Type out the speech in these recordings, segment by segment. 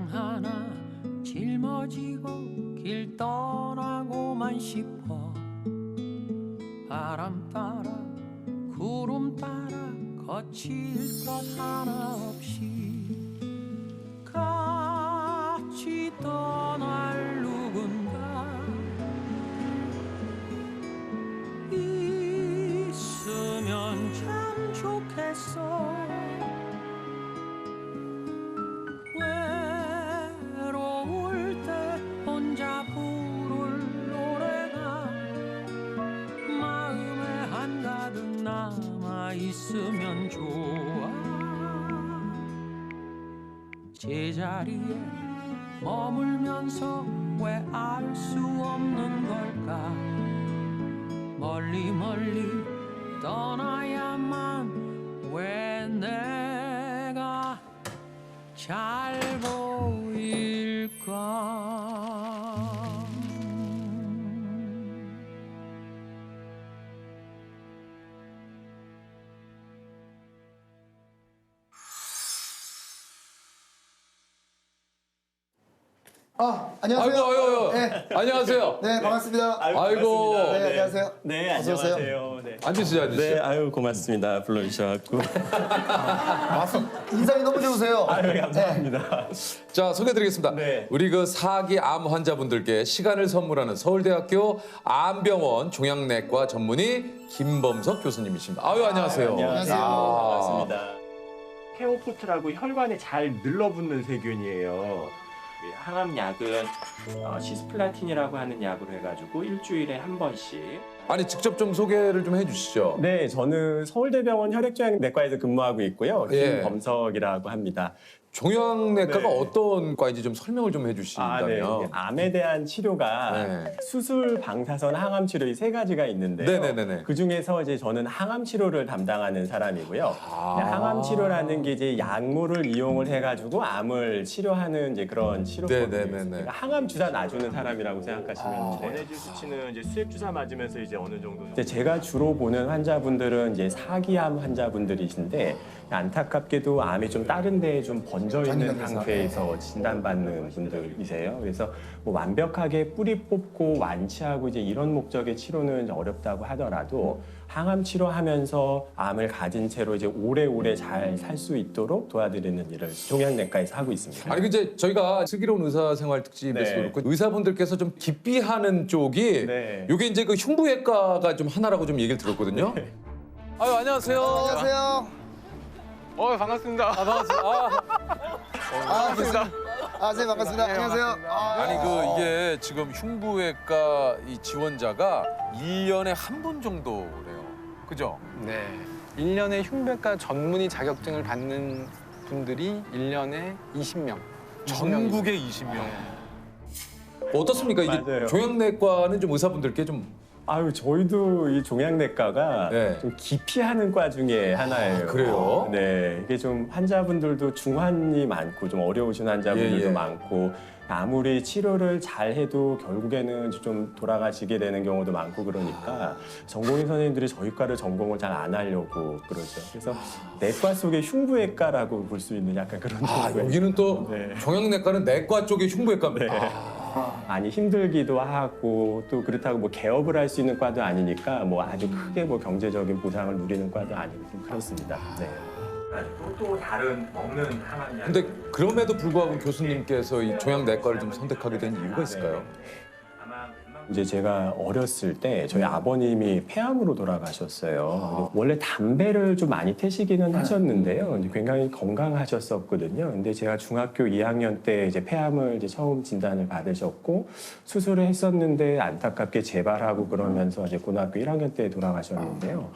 사랑 하나 짊어지고 길 떠나고만 싶어. 바람 따라 구름 따라 거칠 것 하나 없이 같이 떠날 누군가 있으면 참 좋겠어. 외로울 때 혼자 부를 노래가 마음에 한가득 남아 있으면 좋아. 제자리에 머물면서 왜 알 수 없는 걸까. 멀리 멀리 떠나야만 왜 내가 잘 보일까. 안녕하세요. 아이고. 네. 안녕하세요. 네, 반갑습니다. 아이고. 네, 안녕하세요. 네, 어서 오세요. 안녕하세요. 네. 앉으시죠. 네, 아유 고맙습니다. 불러주셔갖고. 인상이 너무 좋으세요. 아유 감사합니다. 자, 소개해드리겠습니다. 네. 우리 그 사기 암 환자분들께 시간을 선물하는 서울대학교 암병원 종양내과 전문의 김범석 교수님이십니다. 아유, 안녕하세요. 안녕하세요. 반갑습니다. 페오포트라고 혈관에 잘 늘러붙는 세균이에요. 항암약은 시스플라틴이라고 하는 약으로 해가지고 일주일에 한 번씩. 아니, 직접 좀 소개를 좀 해주시죠. 네, 저는 서울대병원 혈액종양내과에서 근무하고 있고요. 예. 김범석이라고 합니다. 종양내과가 네. 어떤 과인지 좀 설명을 좀 네. 해주신다면. 암에 대한 치료가 네. 수술, 방사선, 항암 치료 이 세 가지가 있는데요. 네네네네. 그 중에서 이제 저는 항암 치료를 담당하는 사람이고요. 아. 항암 치료라는 게 이제 약물을 이용을 해가지고 암을 치료하는 이제 그런 치료법이에요. 네네네네. 그러니까 항암 주사 놔주는 사람이라고 생각하시면 돼요. 전해질 수치는 이제 수액 주사 맞으면서 이제 어느 정도. 이제 제가 주로 보는 환자분들은 이제 사기암 환자분들이신데 안타깝게도 암이 좀 다른 데에 좀 번져 있는 전이가 돼서. 상태에서 진단받는 분들이세요. 그래서 뭐 완벽하게 뿌리 뽑고 완치하고 이제 이런 목적의 치료는 이제 어렵다고 하더라도 항암 치료하면서 암을 가진 채로 이제 오래오래 잘 살 수 있도록 도와드리는 일을 종양내과에서 하고 있습니다. 아니, 이제 저희가 슬기로운 의사생활 특집에서도 네. 그렇고 의사분들께서 좀 기피하는 쪽이 네. 이게 이제 그 흉부외과가 좀 하나라고 좀 얘기를 들었거든요. 아유, 안녕하세요. 안녕하세요. 반갑습니다. 반갑습니다. 반갑습니다. 네, 반갑습니다. 안녕하세요. 아니 그 이게 지금 흉부외과 이 지원자가 1년에 한 분 정도래요. 그죠? 네. 1년에 흉부외과 전문의 자격증을 받는 분들이 1년에 20명. 전국에 20명. 어떻습니까? 이게 맞아요. 종양내과는 좀 의사분들께 좀 아유, 저희도 이 종양내과가 네. 좀 기피하는 과 중에 하나예요. 아, 그래요? 네. 이게 좀 환자분들도 중환이 많고 좀 어려우신 환자분들도 예. 많고 아무리 치료를 잘 해도 결국에는 좀 돌아가시게 되는 경우도 많고 그러니까 전공의 선생님들이 저희 과를 전공을 잘 안 하려고 그러죠. 그래서 내과 속의 흉부외과라고 볼 수 있는 약간 그런 정도의. 여기는 또 네. 종양내과는 내과 쪽의 흉부외과입니다. 네. 많이 힘들기도 하고 또 그렇다고 뭐 개업을 할 수 있는 과도 아니니까 뭐 아주 크게 뭐 경제적인 보상을 누리는 과도 아니고 좀 그렇습니다. 네. 또 다른 없는 항암 약. 근데 그럼에도 불구하고 교수님께서 이 종양내과를 좀 선택하게 된 이유가 있을까요? 이제 제가 어렸을 때 저희 아버님이 폐암으로 돌아가셨어요. 원래 담배를 좀 많이 태시기는 하셨는데요. 이제 굉장히 건강하셨었거든요. 근데 제가 중학교 2학년 때 이제 폐암을 이제 처음 진단을 받으셨고 수술을 했었는데 안타깝게 재발하고 그러면서 이제 고등학교 1학년 때 돌아가셨는데요.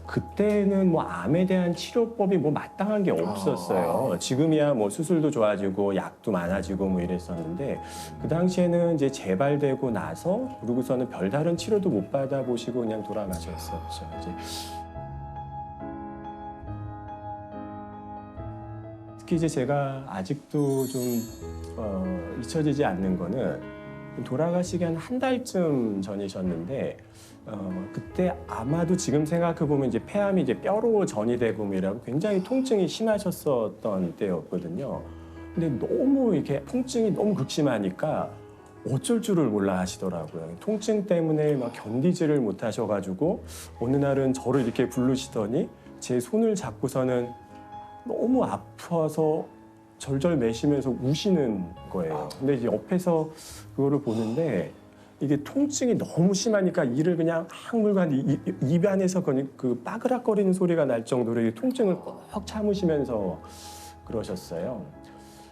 그때는 뭐 암에 대한 치료법이 뭐 마땅한 게 없었어요. 지금이야 뭐 수술도 좋아지고 약도 많아지고 뭐 이랬었는데 그 당시에는 이제 재발되고 나서 그러고서는 별다른 치료도 못 받아보시고 그냥 돌아가셨었죠. 이제 특히 이제 제가 아직도 좀 잊혀지지 않는 거는 돌아가시기 한 달쯤 전이셨는데 그때 아마도 지금 생각해보면 이제 폐암이 이제 뼈로 전이되고 뭐 이러고 굉장히 통증이 심하셨었던 때였거든요. 근데 너무 이렇게 통증이 너무 극심하니까 어쩔 줄을 몰라 하시더라고요. 통증 때문에 막 견디지를 못하셔가지고 어느 날은 저를 이렇게 부르시더니 제 손을 잡고서는 너무 아파서 절절 매시면서 우시는 거예요. 근데 이제 옆에서 그거를 보는데 이게 통증이 너무 심하니까 이를 그냥 항물간 입 안에서 그 빠그락거리는 소리가 날 정도로 이 통증을 꼭 참으시면서 그러셨어요.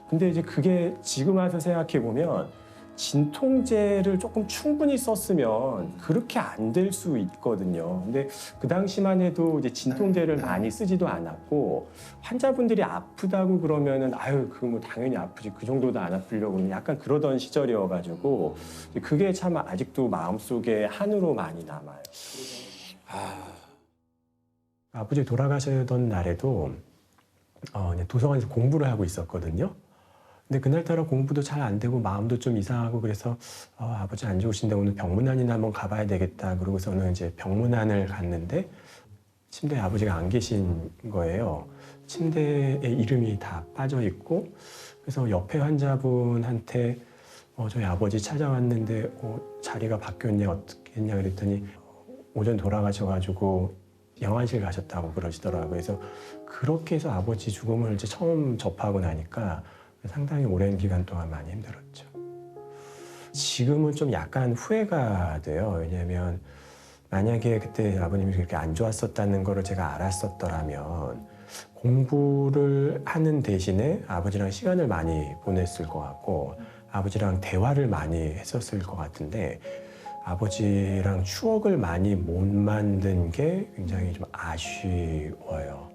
근데 이제 그게 지금 와서 생각해 보면 진통제를 조금 충분히 썼으면 그렇게 안 될 수 있거든요. 근데 그 당시만 해도 이제 진통제를 많이 쓰지도 않았고 환자분들이 아프다고 그러면은 아유 그거 뭐 당연히 아프지 그 정도도 안 아프려고 약간 그러던 시절이어가지고 그게 참 아직도 마음속에 한으로 많이 남아요. 아버지 돌아가시던 날에도 도서관에서 공부를 하고 있었거든요. 근데 그날따라 공부도 잘 안 되고 마음도 좀 이상하고 그래서 아버지 안 좋으신데 오늘 병문안이나 한번 가봐야 되겠다. 그러고서는 이제 병문안을 갔는데 침대에 아버지가 안 계신 거예요. 침대에 이름이 다 빠져 있고 그래서 옆에 환자분한테 저희 아버지 찾아왔는데 자리가 바뀌었냐 어떻게 했냐 그랬더니 오전 돌아가셔가지고 영안실 가셨다고 그러시더라고요. 그래서 그렇게 해서 아버지 죽음을 이제 처음 접하고 나니까 상당히 오랜 기간 동안 많이 힘들었죠. 지금은 좀 약간 후회가 돼요. 왜냐하면 만약에 그때 아버님이 그렇게 안 좋았었다는 거를 제가 알았었더라면 공부를 하는 대신에 아버지랑 시간을 많이 보냈을 것 같고 아버지랑 대화를 많이 했었을 것 같은데 아버지랑 추억을 많이 못 만든 게 굉장히 좀 아쉬워요.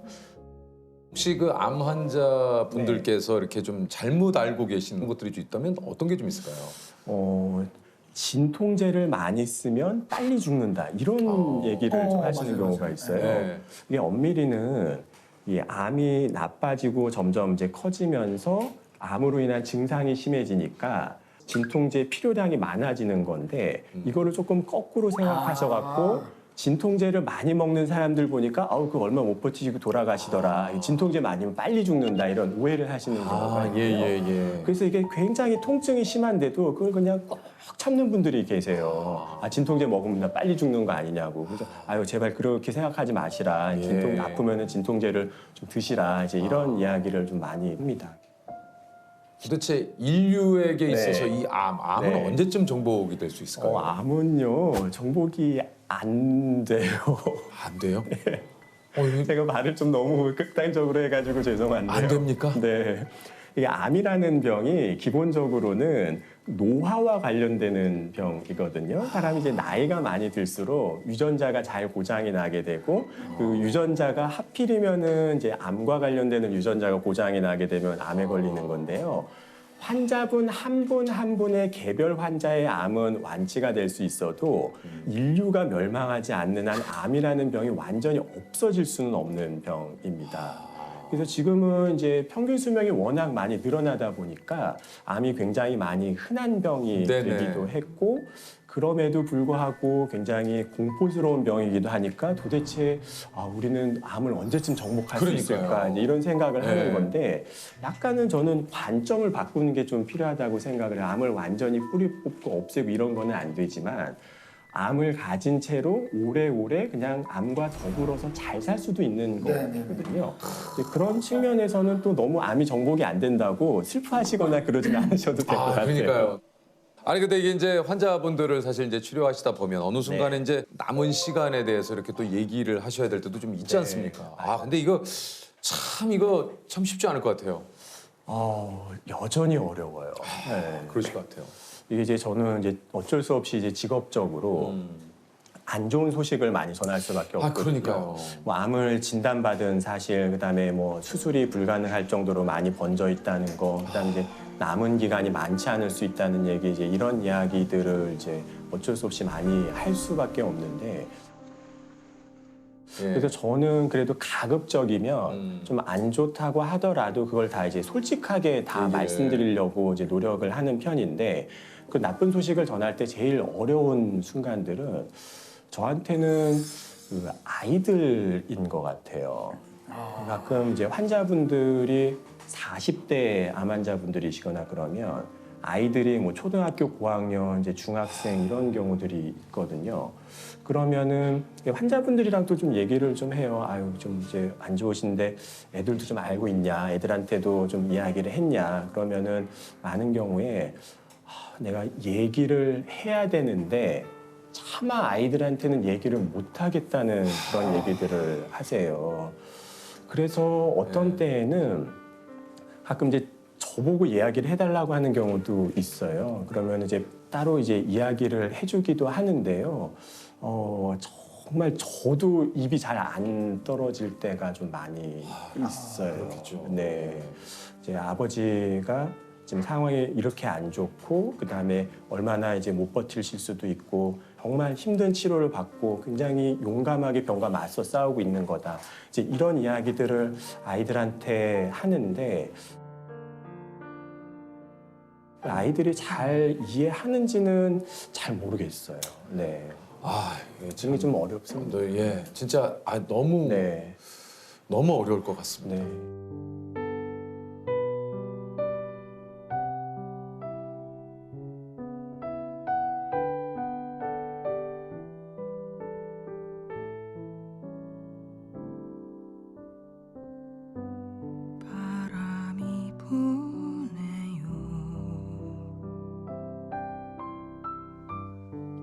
혹시 그 암 환자분들께서 이렇게 좀 잘못 알고 계시는 것들이 좀 있다면 어떤 게 좀 있을까요? 진통제를 많이 쓰면 빨리 죽는다 이런 얘기를 좀 하시는 경우가 있어요. 네. 이게 엄밀히는 이 암이 나빠지고 점점 이제 커지면서 암으로 인한 증상이 심해지니까 진통제 필요량이 많아지는 건데 이거를 조금 거꾸로 생각하셔갖고 진통제를 많이 먹는 사람들 보니까 그거 얼마 못 버티시고 돌아가시더라. 진통제 많이면 빨리 죽는다 이런 오해를 하시는 경우가 있고요. 예. 그래서 이게 굉장히 통증이 심한데도 그걸 그냥 꼭 참는 분들이 계세요. 진통제 먹으면 나 빨리 죽는 거 아니냐고. 그래서 아유 제발 그렇게 생각하지 마시라. 진통 아프면은 진통제를 좀 드시라. 이제 이런 이야기를 좀 많이 합니다. 도대체 인류에게 있어서 이 암은 네. 언제쯤 정복이 될 수 있을까요? 암은요 정복이 안 돼요. 안 돼요? 제가 말을 좀 너무 극단적으로 해가지고 죄송한데요. 안 됩니까? 네. 이게 암이라는 병이 기본적으로는 노화와 관련되는 병이거든요. 사람이 이제 나이가 많이 들수록 유전자가 잘 고장이 나게 되고 그 유전자가 하필이면은 이제 암과 관련되는 유전자가 고장이 나게 되면 암에 걸리는 건데요. 환자분 한 분 한 분의 개별 환자의 암은 완치가 될 수 있어도 인류가 멸망하지 않는 한 암이라는 병이 완전히 없어질 수는 없는 병입니다. 그래서 지금은 이제 평균 수명이 워낙 많이 늘어나다 보니까 암이 굉장히 많이 흔한 병이 되기도 했고 그럼에도 불구하고 굉장히 공포스러운 병이기도 하니까 도대체 우리는 암을 언제쯤 정복할 수 있을까 이런 생각을 하는 건데 약간은 저는 관점을 바꾸는 게 좀 필요하다고 생각을 해요. 암을 완전히 뿌리 뽑고 없애고 이런 거는 안 되지만 암을 가진 채로 오래오래 그냥 암과 더불어서 잘 살 수도 있는 거거든요. 그런 측면에서는 또 너무 암이 정복이 안 된다고 슬퍼하시거나 그러진 않으셔도 될 것 같아요. 그러니까요. 아니 근데 이게 이제 환자분들을 사실 이제 치료하시다 보면 어느 순간에 이제 남은 시간에 대해서 이렇게 또 얘기를 하셔야 될 때도 좀 있지 않습니까? 근데 이거 참 쉽지 않을 것 같아요. 여전히 어려워요. 그러실 것 같아요. 이게 이제 저는 이제 어쩔 수 없이 이제 직업적으로 안 좋은 소식을 많이 전할 수밖에 없거든요. 그러니까요. 뭐 암을 진단받은 사실, 그다음에 뭐 수술이 불가능할 정도로 많이 번져 있다는 거, 그다음에 이제 남은 기간이 많지 않을 수 있다는 얘기, 이제 이런 이야기들을 이제 어쩔 수 없이 많이 할 수밖에 없는데. 그래서 저는 그래도 가급적이면 좀 안 좋다고 하더라도 그걸 다 이제 솔직하게 다 말씀드리려고 이제 노력을 하는 편인데 그 나쁜 소식을 전할 때 제일 어려운 순간들은 저한테는 그 아이들인 것 같아요. 가끔 이제 환자분들이 40대 암 환자분들이시거나 그러면 아이들이 뭐 초등학교 고학년, 이제 중학생 이런 경우들이 있거든요. 그러면은 환자분들이랑 또 좀 얘기를 좀 해요. 아유, 좀 이제 안 좋으신데 애들도 좀 알고 있냐, 애들한테도 좀 이야기를 했냐. 그러면은 많은 경우에 내가 얘기를 해야 되는데 차마 아이들한테는 얘기를 못 하겠다는 그런 얘기들을 하세요. 그래서 어떤 때에는 가끔 이제 저보고 이야기를 해달라고 하는 경우도 있어요. 그러면 이제 따로 이제 이야기를 해주기도 하는데요. 정말 저도 입이 잘 안 떨어질 때가 좀 많이 있어요. 그렇겠죠. 네. 이제 아버지가 지금 상황이 이렇게 안 좋고 그다음에 얼마나 이제 못 버티실 수도 있고 정말 힘든 치료를 받고 굉장히 용감하게 병과 맞서 싸우고 있는 거다. 이제 이런 이야기들을 아이들한테 하는데 아이들이 잘 이해하는지는 잘 모르겠어요. 네. 아, 이게 지금이 좀 어렵습니다. 예, 진짜 너무 네. 너무 어려울 것 같습니다. 네. 바람이 부네요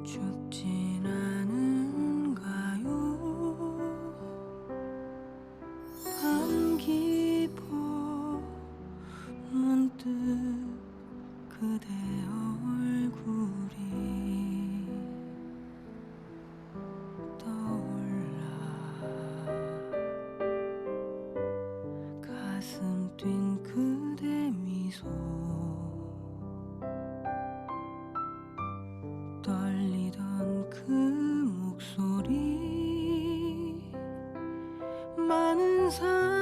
춥진 않은가요 밤 깊어 문득 그대 얼굴이 떠올라 가슴 뛴 그대 미소 떨리던 그 목소리 많은 사람